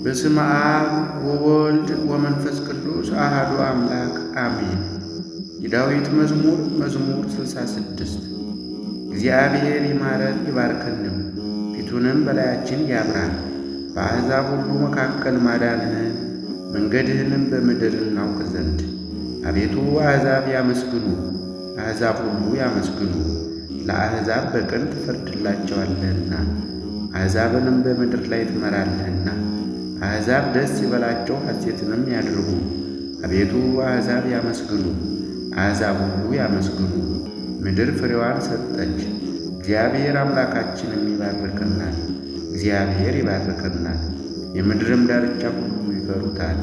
በስመ አብ ወወልድ ወመንፈስ ቅዱስ አሐዱ አምላክ አሜን። የዳዊት መዝሙር 66 እግዚአብሔር ይማረን ይባርከንም፣ ፊቱንም በላያችን ያብራል። በአሕዛብ ሁሉ መካከል ማዳንህን መንገድህንም በምድር እናውቅ ዘንድ። አቤቱ አሕዛብ ያመስግኑ፣ አሕዛብ ሁሉ ያመስግኑ። ለአሕዛብ በቅን ትፈርድላቸዋለህና አሕዛብንም በምድር ላይ ትመራለህና። አሕዛብ ደስ ይበላቸው ሐሴትንም ያድርጉ። አቤቱ አሕዛብ ያመስግኑ፣ አሕዛብ ሁሉ ያመስግኑ። ምድር ፍሬዋን ሰጠች። እግዚአብሔር አምላካችንም ይባርከናል፣ እግዚአብሔር ይባርከናል። የምድርም ዳርቻ ሁሉ ይፈሩታል።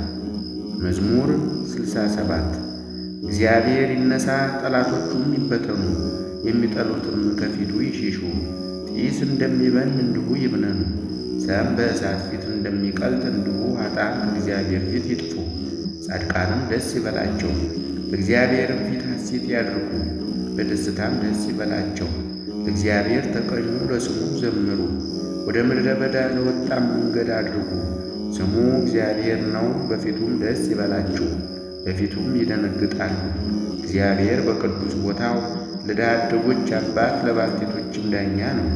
መዝሙር 67 እግዚአብሔር ይነሣ፣ ጠላቶቹም ይበተኑ፣ የሚጠሉትም ከፊቱ ይሽሹ። ጢስ እንደሚበን እንዲሁ ይብነኑ፣ ሰም በእሳት ፊት እንደሚቀልጥ እንዲሁ ኃጥአን ከእግዚአብሔር ፊት ይጥፉ። ጻድቃንም ደስ ይበላቸው፣ በእግዚአብሔርም ፊት ሐሴት ያድርጉ፣ በደስታም ደስ ይበላቸው። ለእግዚአብሔር ተቀኙ፣ ለስሙ ዘምሩ፣ ወደ ምድረ በዳ ለወጣም መንገድ አድርጉ። ስሙ እግዚአብሔር ነው፣ በፊቱም ደስ ይበላችሁ፣ በፊቱም ይደነግጣሉ። እግዚአብሔር በቅዱስ ቦታው ለድሃ አደጎች አባት ለባልቴቶችም ዳኛ ነው።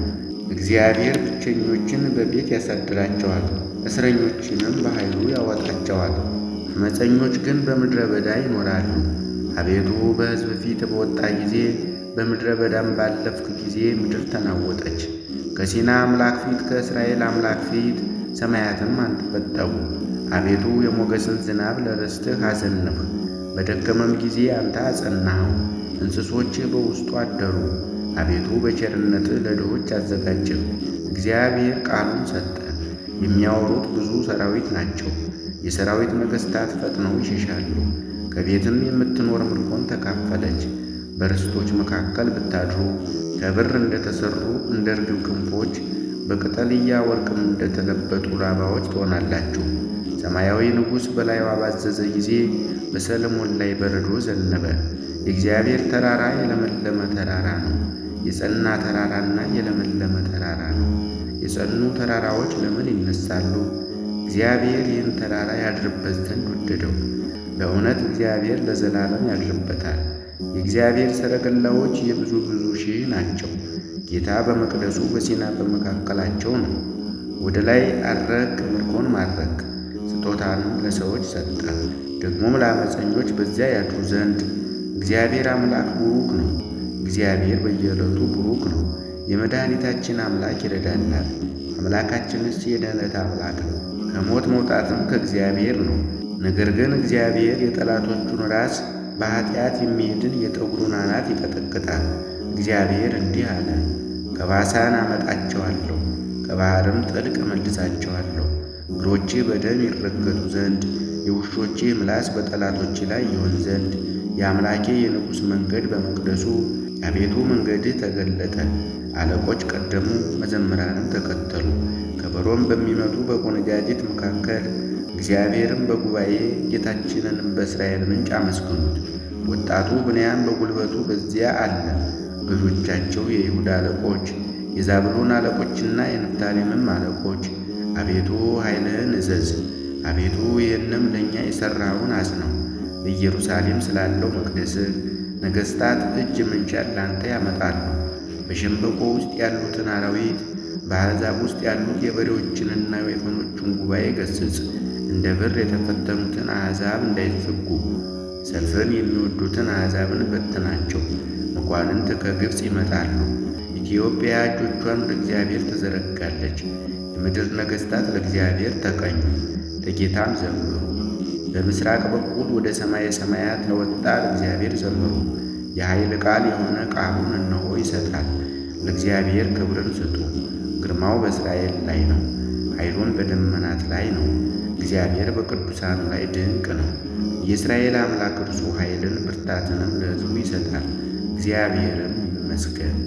እግዚአብሔር ብቸኞችን በቤት ያሳድራቸዋል፣ እስረኞችንም በኃይሉ ያወጣቸዋል። ዓመፀኞች ግን በምድረ በዳ ይኖራሉ። አቤቱ በሕዝብ ፊት በወጣ ጊዜ፣ በምድረ በዳም ባለፍክ ጊዜ ምድር ተናወጠች። ከሲና አምላክ ፊት ከእስራኤል አምላክ ፊት ሰማያትም አንተፈጠሩ። አቤቱ የሞገስን ዝናብ ለርስትህ አዘንብህ፣ በደከመም ጊዜ አንተ አጸናኸው። እንስሶችህ በውስጡ አደሩ። አቤቱ በቸርነትህ ለድሆች አዘጋጀህ። እግዚአብሔር ቃሉን ሰጠ፣ የሚያወሩት ብዙ ሰራዊት ናቸው። የሰራዊት ነገሥታት ፈጥነው ይሸሻሉ። ከቤትም የምትኖር ምርኮን ተካፈለች። በርስቶች መካከል ብታድሩ ከብር እንደተሠሩ እንደ ርግብ ክንፎች በቅጠልያ ወርቅም እንደተለበጡ ላባዎች ትሆናላችሁ። ሰማያዊ ንጉሥ በላይዋ ባዘዘ ጊዜ በሰለሞን ላይ በረዶ ዘነበ። የእግዚአብሔር ተራራ የለመለመ ተራራ ነው፣ የጸና ተራራና የለመለመ ተራራ ነው። የጸኑ ተራራዎች ለምን ይነሳሉ? እግዚአብሔር ይህን ተራራ ያድርበት ዘንድ ወደደው። በእውነት እግዚአብሔር ለዘላለም ያድርበታል። የእግዚአብሔር ሰረገላዎች የብዙ ሺህ ናቸው። ጌታ በመቅደሱ በሲና በመካከላቸው ነው። ወደ ላይ አረግ፣ ምርኮን ማረክ፣ ስጦታንም ለሰዎች ሰጠ። ደግሞም ለዓመፀኞች በዚያ ያድሩ ዘንድ። እግዚአብሔር አምላክ ቡሩክ ነው። እግዚአብሔር በየዕለቱ ቡሩክ ነው። የመድኃኒታችን አምላክ ይረዳናል። አምላካችንስ የድኅነት አምላክ ነው። ከሞት መውጣትም ከእግዚአብሔር ነው። ነገር ግን እግዚአብሔር የጠላቶቹን ራስ በኃጢአት የሚሄድን የጠጉሩን አናት ይቀጠቅጣል። እግዚአብሔር እንዲህ አለ፣ ከባሳን አመጣቸዋለሁ፣ ከባሕርም ጥልቅ እመልሳቸዋለሁ። እግሮችህ በደም ይረገጡ ዘንድ፣ የውሾችህ ምላስ በጠላቶች ላይ ይሆን ዘንድ። የአምላኬ የንጉሥ መንገድ በመቅደሱ፣ አቤቱ መንገድህ ተገለጠ። አለቆች ቀደሙ፣ መዘምራንም ተከተሉ። ከበሮም በሚመቱ በቆነጃጅት መካከል፣ እግዚአብሔርም በጉባኤ ጌታችንንም በእስራኤል ምንጭ አመስግኑት። ወጣቱ ብንያም በጉልበቱ በዚያ አለ። ገዦቻቸው የይሁዳ አለቆች፣ የዛብሎን አለቆችና የንፍታሌምም አለቆች፣ አቤቱ ኃይልህን እዘዝ። አቤቱ ይህንም ለእኛ የሠራኸውን አጽናው። በኢየሩሳሌም ስላለው መቅደስህ ነገሥታት እጅ መንሻን ላንተ ያመጣሉ። በሸምበቆ ውስጥ ያሉትን አራዊት፣ በአሕዛብ ውስጥ ያሉት የበሬዎችንና የወይፈኖቹን ጉባኤ ገሥጽ። እንደ ብር የተፈተኑትን አሕዛብ እንዳይዘጉ፣ ሰልፍን የሚወዱትን አሕዛብን በትናቸው። መኳንንት ከግብፅ ይመጣሉ። ኢትዮጵያ እጆቿን ወደ እግዚአብሔር ተዘረጋለች። የምድር ነገሥታት ለእግዚአብሔር ተቀኙ፣ ለጌታም ዘምሩ። በምሥራቅ በኩል ወደ ሰማየ ሰማያት ለወጣ ለእግዚአብሔር ዘምሩ። የኃይል ቃል የሆነ ቃሉን እነሆ ይሰጣል። ለእግዚአብሔር ክብርን ስጡ። ግርማው በእስራኤል ላይ ነው፣ ኃይሉን በደመናት ላይ ነው። እግዚአብሔር በቅዱሳኑ ላይ ድንቅ ነው። የእስራኤል አምላክ እርሱ ኃይልን ብርታትንም ለሕዝቡ ይሰጣል። እግዚአብሔርም ይመስገን።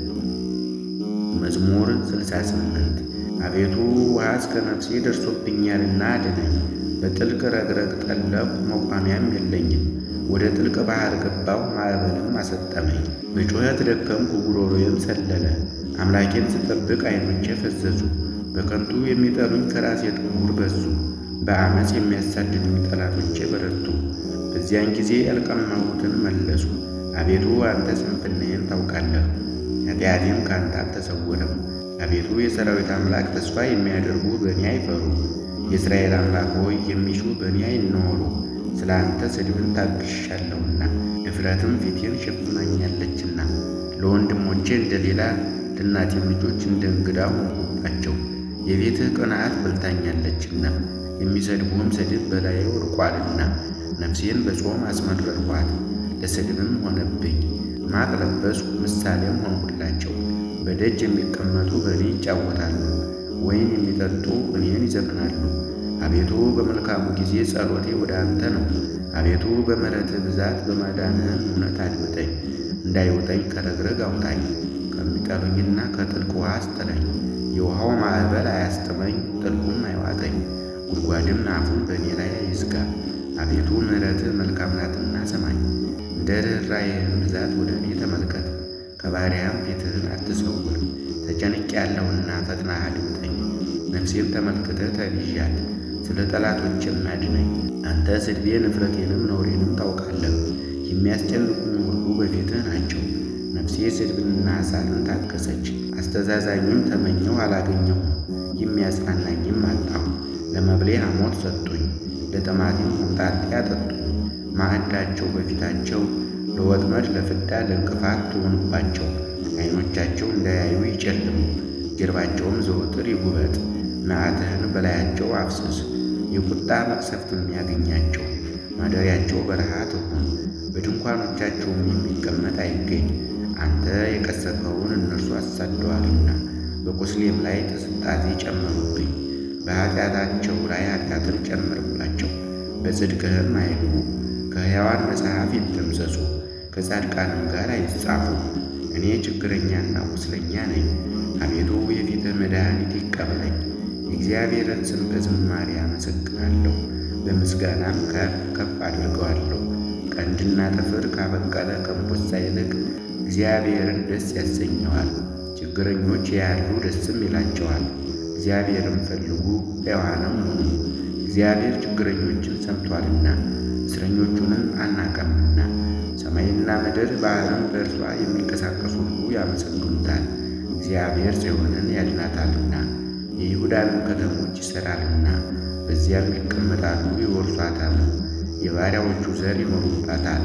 መዝሙር 68 አቤቱ ውሃ እስከ ነፍሴ ደርሶብኛልና አድነኝ። በጥልቅ ረግረግ ጠለቅሁ፣ መቋሚያም የለኝም። ወደ ጥልቅ ባሕር ገባሁ፣ ማዕበልም አሰጠመኝ። በጩኸት ደከምኩ፣ ጉሮሮዬም ሰለለ። አምላኬን ስጠብቅ ዓይኖቼ ፈዘዙ። በከንቱ የሚጠሉኝ ከራሴ ጠጕር በዙ። በአመፅ የሚያሳድዱኝ ጠላቶቼ በረቱ። በዚያን ጊዜ ያልቀመሩትን መለሱ። አቤቱ አንተ ስንፍናዬን ታውቃለህ፣ ኃጢአቴም ከአንተ አልተሰወረም። አቤቱ የሰራዊት አምላክ ተስፋ የሚያደርጉ በእኔ አይፈሩ። የእስራኤል አምላክ ሆይ የሚሹ በእኔ አይነወሩ። ስለ አንተ ስድብን ታግሻለሁና ድፍረትም ፊቴን ሸፍናኛለችና። ለወንድሞቼ እንደ ሌላ ለእናቴም ልጆች እንደ እንግዳ ሆንሁባቸው። የቤትህ ቅንዓት በልታኛለችና የሚሰድቡህም ስድብ በላዬ ወድቋልና። ነፍሴን በጾም አስመረርኋት፣ ለስድብም ሆነብኝ። ማቅ ለበስሁ፣ ምሳሌም ሆንሁላቸው። በደጅ የሚቀመጡ በእኔ ይጫወታሉ፣ ወይን የሚጠጡ እኔን ይዘፍናሉ። አቤቱ በመልካሙ ጊዜ ጸሎቴ ወደ አንተ ነው። አቤቱ በምሕረትህ ብዛት በማዳንህም እውነት አድምጠኝ። እንዳይውጠኝ ከረግረግ አውጣኝ፣ ከሚጠሉኝና ከጥልቅ ውሃ አስጥለኝ። የውሃው ማዕበል አያስጥመኝ፣ ጥልቁም አይዋጠኝ፣ ጉድጓድም አፉን በእኔ ላይ አይዝጋ። አቤቱ ምሕረትህ መልካም ናትና ስማኝ፣ እንደ ርኅራኄህም ብዛት ወደ እኔ ተመልከት። ከባሪያም ፊትህን አትሰውር። ተጨንቄአለሁና ፈጥነህ አድምጠኝ። ነፍሴን ተመልክተህ ተቤዣት፣ ስለ ጠላቶቼም አድነኝ። አንተ ስድቤን እፍረቴንም ነውሬንም ታውቃለህ። የሚያስጨንቁኝ ሁሉ በፊትህ ናቸው። ነፍሴ ስድብንና ሐሳርን ታገሰች። አስተዛዛኝም ተመኘሁ አላገኘሁም፣ የሚያጽናናኝም አጣሁ። ለመብሌ ሐሞት ሰጡኝ፣ ለጥማቴም ሆምጣጤ አጠጡኝ። ማዕዳቸው በፊታቸው ለወጥመድ ለፍዳ ለእንቅፋት ትሆኑባቸው። ዓይኖቻቸው እንዳያዩ ይጨልሙ፣ ጀርባቸውም ዘወትር ይጉበጥ። መዓትህን በላያቸው አፍስስ፣ የቁጣ መቅሰፍት የሚያገኛቸው። ማደሪያቸው በረሃ ትሁን፣ በድንኳኖቻቸውም የሚቀመጥ አይገኝ። አንተ የቀሰፈውን እነርሱ አሳደዋልና፣ በቁስሌም ላይ ጥስጣሴ ጨመሩብኝ። በኃጢአታቸው ላይ ኃጢአትን ጨምርባቸው፣ በጽድቅህም አይግቡ። ከሕያዋን መጽሐፍ ይደምሰሱ፣ ከጻድቃንም ጋር አይጻፉ። እኔ ችግረኛና ቁስለኛ ነኝ። አቤቱ የፊትህ መድኃኒት ይቀበለኝ። የእግዚአብሔርን ስም በዝማሬ አመሰግናለሁ፣ በምስጋናም ከፍ ከፍ አድርገዋለሁ። ቀንድና ጥፍር ካበቀለ ከእንቦሳ ይልቅ እግዚአብሔርን ደስ ያሰኘዋል። ችግረኞች ያያሉ ደስም ይላቸዋል። እግዚአብሔርን ፈልጉ ሕያዋንም ሁኑ። እግዚአብሔር ችግረኞችን ሰምቶአልና እስረኞቹንም አናቀምና። ሰማይና ምድር ባሕርም በእርሷ የሚንቀሳቀሱ ሁሉ ያመሰግኑታል። እግዚአብሔር ጽዮንን ያድናታልና የይሁዳንም ከተሞች ይሠራልና። በዚያም ይቀመጣሉ ይወርሷታል። የባሪያዎቹ ዘር ይኖሩባታል፣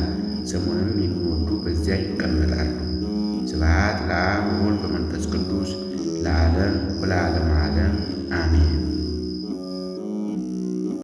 ስሙንም የሚወዱ በዚያ ይቀመጣሉ። ስብሐት ለአብ ወወልድ ወመንፈስ ቅዱስ ለዓለም ወለዓለመ ዓለም አሜን።